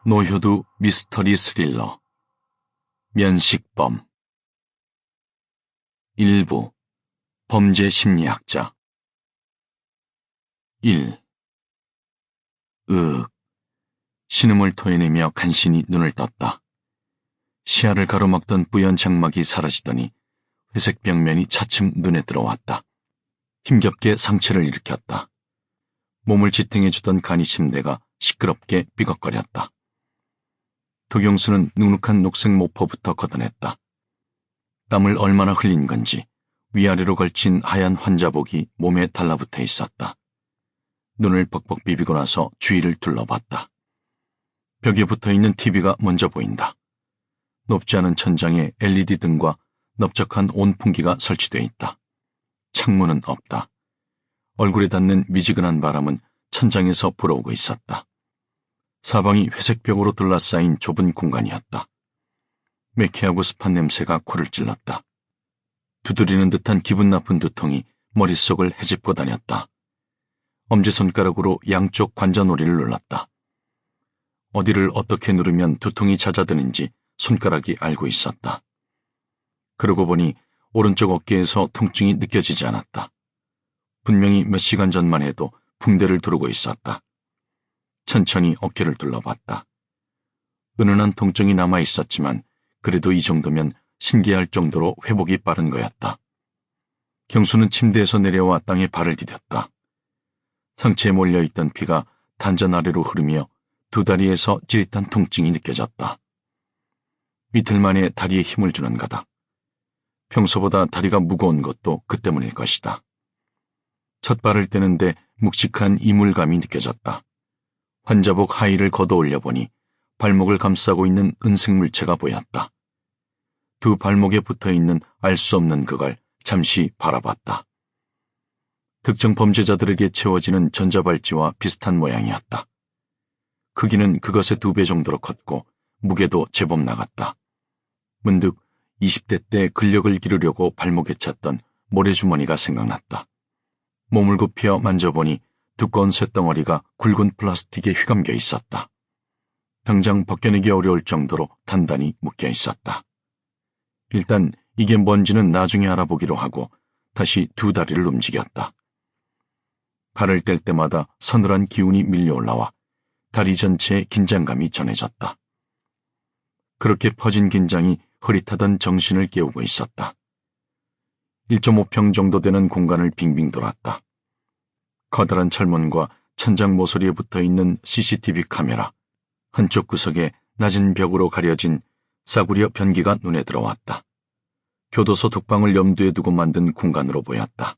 노효두 미스터리 스릴러 면식범 일부 범죄 심리학자 1. 신음을 토해내며 간신히 눈을 떴다. 시야를 가로막던 뿌연 장막이 사라지더니 회색 벽면이 차츰 눈에 들어왔다. 힘겹게 상체를 일으켰다. 몸을 지탱해주던 간이 침대가 시끄럽게 삐걱거렸다. 도경수는 눅눅한 녹색 모포부터 걷어냈다. 땀을 얼마나 흘린 건지 위아래로 걸친 하얀 환자복이 몸에 달라붙어 있었다. 눈을 벅벅 비비고 나서 주위를 둘러봤다. 벽에 붙어있는 TV가 먼저 보인다. 높지 않은 천장에 LED 등과 넓적한 온풍기가 설치되어 있다. 창문은 없다. 얼굴에 닿는 미지근한 바람은 천장에서 불어오고 있었다. 사방이 회색 벽으로 둘러싸인 좁은 공간이었다. 매캐하고 습한 냄새가 코를 찔렀다. 두드리는 듯한 기분 나쁜 두통이 머릿속을 헤집고 다녔다. 엄지손가락으로 양쪽 관자놀이를 눌렀다. 어디를 어떻게 누르면 두통이 잦아드는지 손가락이 알고 있었다. 그러고 보니 오른쪽 어깨에서 통증이 느껴지지 않았다. 분명히 몇 시간 전만 해도 붕대를 두르고 있었다. 천천히 어깨를 둘러봤다. 은은한 통증이 남아 있었지만 그래도 이 정도면 신기할 정도로 회복이 빠른 거였다. 경수는 침대에서 내려와 땅에 발을 디뎠다. 상체에 몰려있던 피가 단전 아래로 흐르며 두 다리에서 찌릿한 통증이 느껴졌다. 이틀 만에 다리에 힘을 주는 거다. 평소보다 다리가 무거운 것도 그 때문일 것이다. 첫 발을 떼는데 묵직한 이물감이 느껴졌다. 환자복 하의를 걷어 올려보니 발목을 감싸고 있는 은색 물체가 보였다. 두 발목에 붙어있는 알 수 없는 그걸 잠시 바라봤다. 특정 범죄자들에게 채워지는 전자발찌와 비슷한 모양이었다. 크기는 그것의 2배 정도로 컸고 무게도 제법 나갔다. 문득 20대 때 근력을 기르려고 발목에 찼던 모래주머니가 생각났다. 몸을 굽혀 만져보니 두꺼운 쇳덩어리가 굵은 플라스틱에 휘감겨 있었다. 당장 벗겨내기 어려울 정도로 단단히 묶여 있었다. 일단 이게 뭔지는 나중에 알아보기로 하고 다시 두 다리를 움직였다. 발을 뗄 때마다 서늘한 기운이 밀려올라와 다리 전체에 긴장감이 전해졌다. 그렇게 퍼진 긴장이 흐릿하던 정신을 깨우고 있었다. 1.5평 정도 되는 공간을 빙빙 돌았다. 커다란 철문과 천장 모서리에 붙어있는 CCTV 카메라, 한쪽 구석에 낮은 벽으로 가려진 싸구려 변기가 눈에 들어왔다. 교도소 독방을 염두에 두고 만든 공간으로 보였다.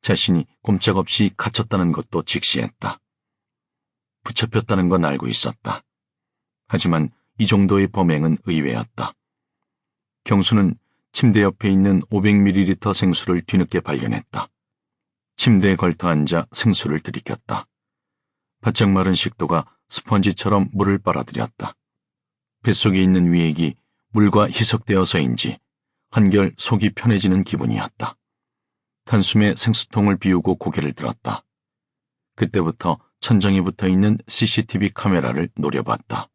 자신이 꼼짝없이 갇혔다는 것도 직시했다. 붙잡혔다는 건 알고 있었다. 하지만 이 정도의 범행은 의외였다. 경수는 침대 옆에 있는 500ml 생수를 뒤늦게 발견했다. 침대에 걸터 앉아 생수를 들이켰다. 바짝 마른 식도가 스펀지처럼 물을 빨아들였다. 뱃속에 있는 위액이 물과 희석되어서인지 한결 속이 편해지는 기분이었다. 단숨에 생수통을 비우고 고개를 들었다. 그때부터 천장에 붙어있는 CCTV 카메라를 노려봤다.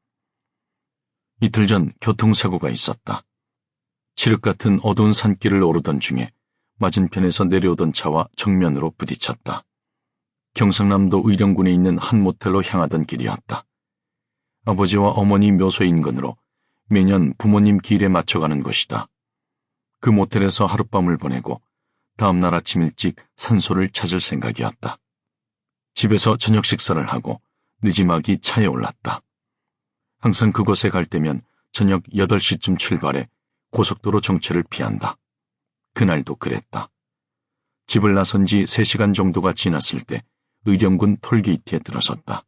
이틀 전 교통사고가 있었다. 칠흑 같은 어두운 산길을 오르던 중에 맞은편에서 내려오던 차와 정면으로 부딪혔다. 경상남도 의령군에 있는 한 모텔로 향하던 길이었다. 아버지와 어머니 묘소 인근으로 매년 부모님 길에 맞춰가는 곳이다. 그 모텔에서 하룻밤을 보내고 다음 날 아침 일찍 산소를 찾을 생각이었다. 집에서 저녁 식사를 하고 늦지막이 차에 올랐다. 항상 그곳에 갈 때면 저녁 8시쯤 출발해 고속도로 정체를 피한다. 그날도 그랬다. 집을 나선 지 3시간 정도가 지났을 때 의령군 톨게이트에 들어섰다.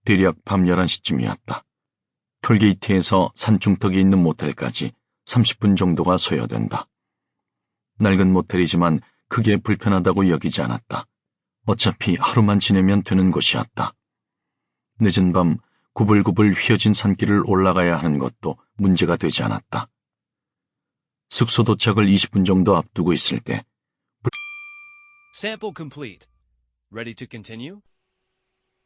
대략 밤 11시쯤이었다. 톨게이트에서 산중턱에 있는 모텔까지 30분 정도가 소요된다. 낡은 모텔이지만 크게 불편하다고 여기지 않았다. 어차피 하루만 지내면 되는 곳이었다. 늦은 밤 구불구불 휘어진 산길을 올라가야 하는 것도 문제가 되지 않았다. 숙소 도착을 20분 정도 앞두고 있을 때 Sample complete. Ready to continue?